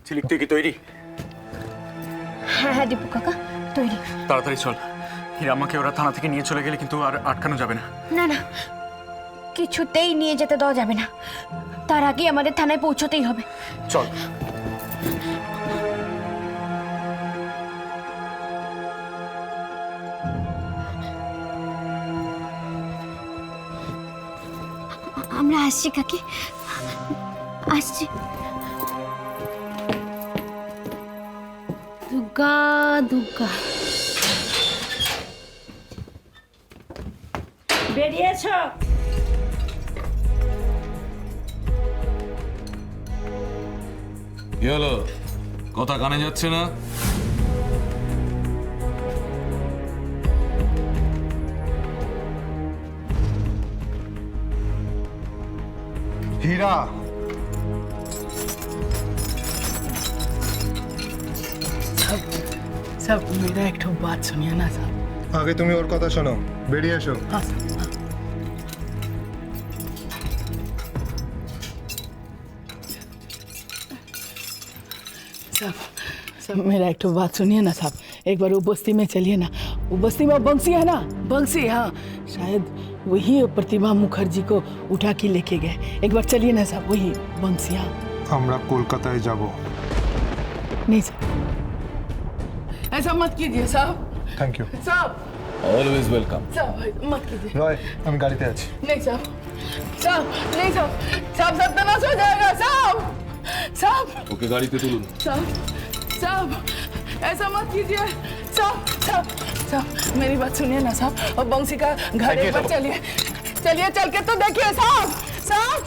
ঝিলিক তুই কি তৈরি? হ্যাঁ হ্যাঁ দীপু কাকা তৈরি। তাড়াতাড়ি চল, হিরাম্মাকে ওরা থানা থেকে নিয়ে চলে গেলে কিন্তু আর আটকানো যাবে না। না না, কিছুতেই নিয়ে যেতে দেওয়া যাবে না, তার আগে আমাদের থানায় পৌঁছতেই হবে। চল। আমরা আসছি কাকি, আসছি। দুর্গা দুর্গা। বেরিয়েছ? কি হলো, কথা কানে যাচ্ছে না? हीरा सब मेरा एक ठो बात सुनिए ना साहब। आगे तुम्हें और कथा शोनो बेरिये एसो। हाँ साहब, हाँ। साहब सब मेरा एक ठो बात सुनिए ना साहब, एक बार वो बस्ती में चलिए ना। वो बस्ती में बंसी है ना, बंसी, हाँ शायद वही प्रतिभा मुखर्जी को उठा के लेके गए। एक बार चलिए ना साहब, वही बंसी। हाँ আমরা কলকাতায় যাব। नहीं साहब, ऐसा मत कीजिए साहब। Thank you. साहब অলওয়েজ ওয়েলকাম। साहब मत कीजिए। রয় আমি গাড়িতে আছি। नहीं साहब, साहब नहीं साहब, साहब सत्यानाश हो जाएगा साहब। साहब ওকে গাড়িতে তুলুন। साहब, साहब ऐसा मत कीजिए साहब। साहब साहब मेरी बात सुनिए ना साहब, और बंसी का घर एक बार चलिए, चलिए चल के तो देखिए साहब। साहब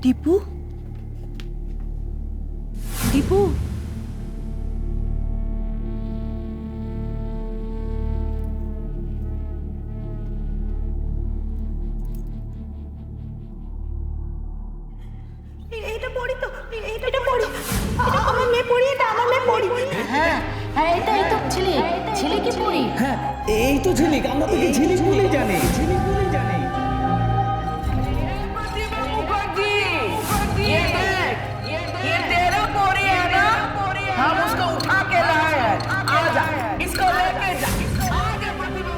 দীপু, দীপু এটা পড়ি তো, এটা পড়ি, আমার মেয়ে পড়ি, এটা আমার মেয়ে পড়ি। হ্যাঁ হ্যাঁ, এই তো ছেলে, ছেলে কি পড়ি? হ্যাঁ এই তো ঝিলিক, আমরা তোকে ঝিলিক বলেই জানি, ঝিলিক বলেই জানি। ये देख, ये तेरा पोरी है ना, हम उसको उठा के लाए हैं। आजा, इसको लेके जा। आजा प्रतिभा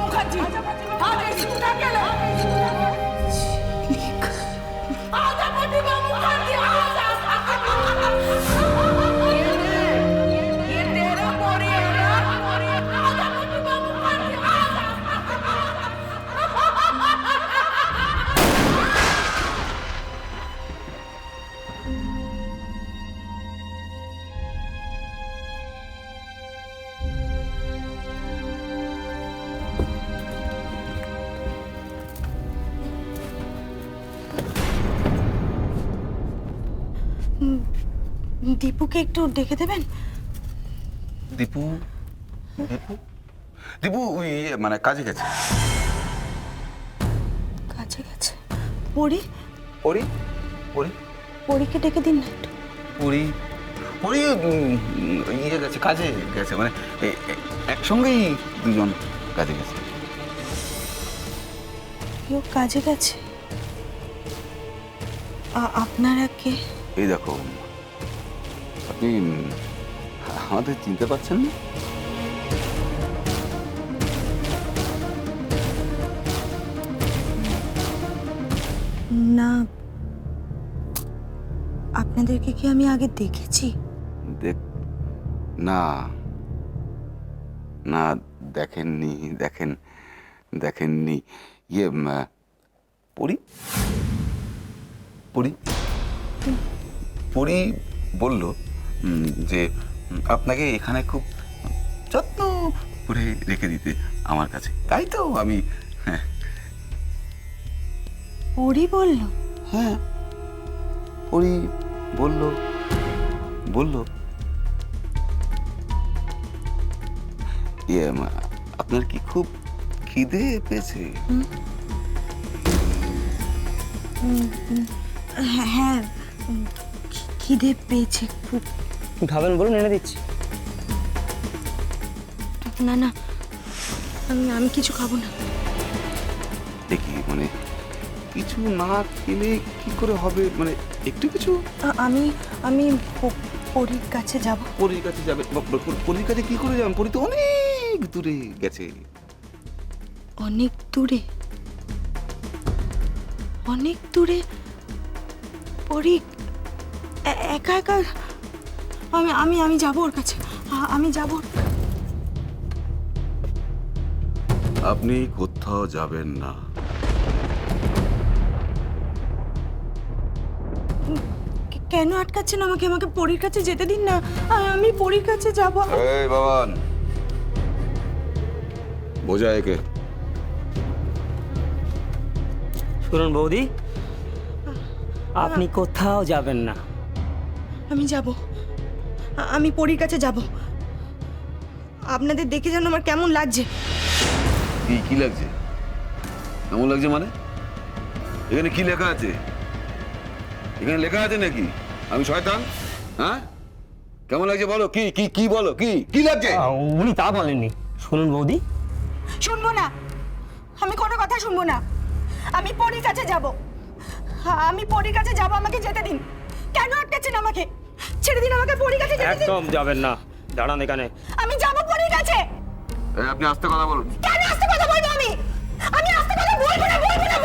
मुखर्जी, आजा प्रतिभा मुखर्जी, आजा इसको उठा के ले। आजा प्रतिभा मुखर्जी, आजा। ये देख, ये तेरा पोरी है ना, आजा प्रतिभा मुखर्जी, आजा। দীপুকে একটু ডেকে দেবেন? দীপু দীপু দীপু মানে কাজে গেছে। কাছে গেছে? পড়ি, পরি পরি পরীকে ডেকে দিন না একটু। পরি পরি ইয়ে গেছে, কাজে গেছে, মানে একসঙ্গেই দুজন কাজে গেছে। কেউ কাজে গেছে? আপনারা কে? এই দেখো, আপনি আমাদের চিনতে পারছেন না? না, আপনাদেরকে কি আমি আগে দেখেছি? দেখ, না না, দেখেননি। ইয়ে পড়ি পড়ি পড়ি বলল যে আপনাকে এখানে খুব যত্ন করে রেখে দিতে আমার কাছে, তাই তো আমি পরি বলল? হ্যাঁ, পড়ি বলল ইয়ে আপনার কি খুব খিদে পেয়েছে? হ্যাঁ, খিদে পেয়েছে খুব। খাবেন বলুন, এনে দিচ্ছি। না না, আমি কিছু খাবো না। দেখি মানে কিছু না খেলে কি করে হবে, মানে একটু কিছু। আমি পরীর কাছে যাব। পরীর কাছে যাবে? পরীর কাছে কি করে যাবেন? পরী তো অনেক দূরে গেছে। অনেক দূরে? অনেক দূরে? পরী একা একা? আমি যাব ওর কাছে, আমি যাব। আপনি কোথাও যাবেন না। কেন আটকাচ্ছেন আমাকে? আমাকে পরীর কাছে যেতে দিন না, আমি পরীর কাছে যাব। এই বাবান, বোঝা একে। শুনুন বৌদি, আপনি কোথাও যাবেন না। আমি যাব, আমি পরীর কাছে যাব। আপনাদের দেখে যেন আমার কেমন লাগছে। কি লাগছে? কেমন লাগছে মানে? এখানে কি লেখা আছে? এখানে লেখা আছে নাকি আমি শয়তান? হ্যাঁ, কেমন লাগছে বলো? কি বলো, কি লাগছে? উনি তা বলেননি। শুনুন বৌদি, শুনবো না, আমি কোনো কথা শুনবো না। আমি পরীর কাছে যাব, আমি পরীর কাছে যাব। আমাকে যেতে দিন। কেন আটকাচ্ছেন আমাকে? ছেড়ে দিন আমাকে, পরীর কাছে যেতে দিন। একদম যাবেন না, দাঁড়ান এখানে। আমি যাব পরীর কাছে। আপনি আস্তে কথা বলুন। কেন আস্তে কথা বলবো? আমি আস্তে কথা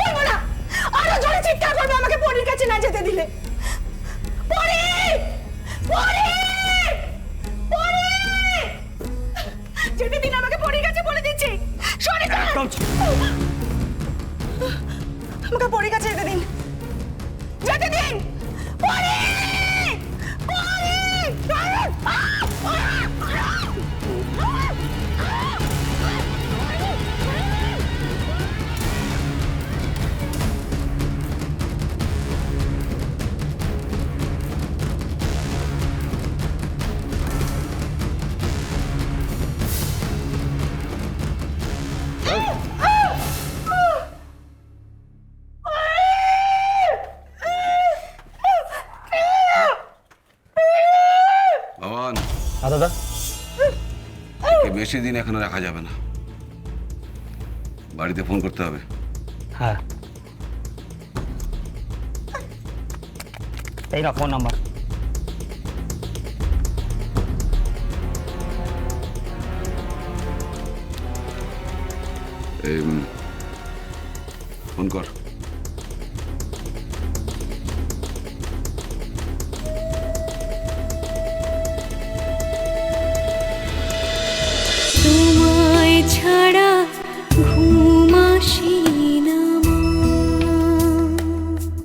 বলবো না। আরো জোরে চিৎকার করবো আমাকে পরীর কাছে না যেতে দিলে। পরী, পরী, পরী, যেতে দিন আমাকে পরীর কাছে, বলে দিচ্ছি। সরে যান। আমাকে পরীর কাছে যেতে দিন, যেতে দিন। পরী, পরী, বাবান, দাদা, একে বেশি দিন এখানে রাখা যাবে না, বাড়িতে ফোন করতে হবে। হ্যাঁ, এই না ফোন নাম্বার। ফোন কর। তোমায় ছাড়া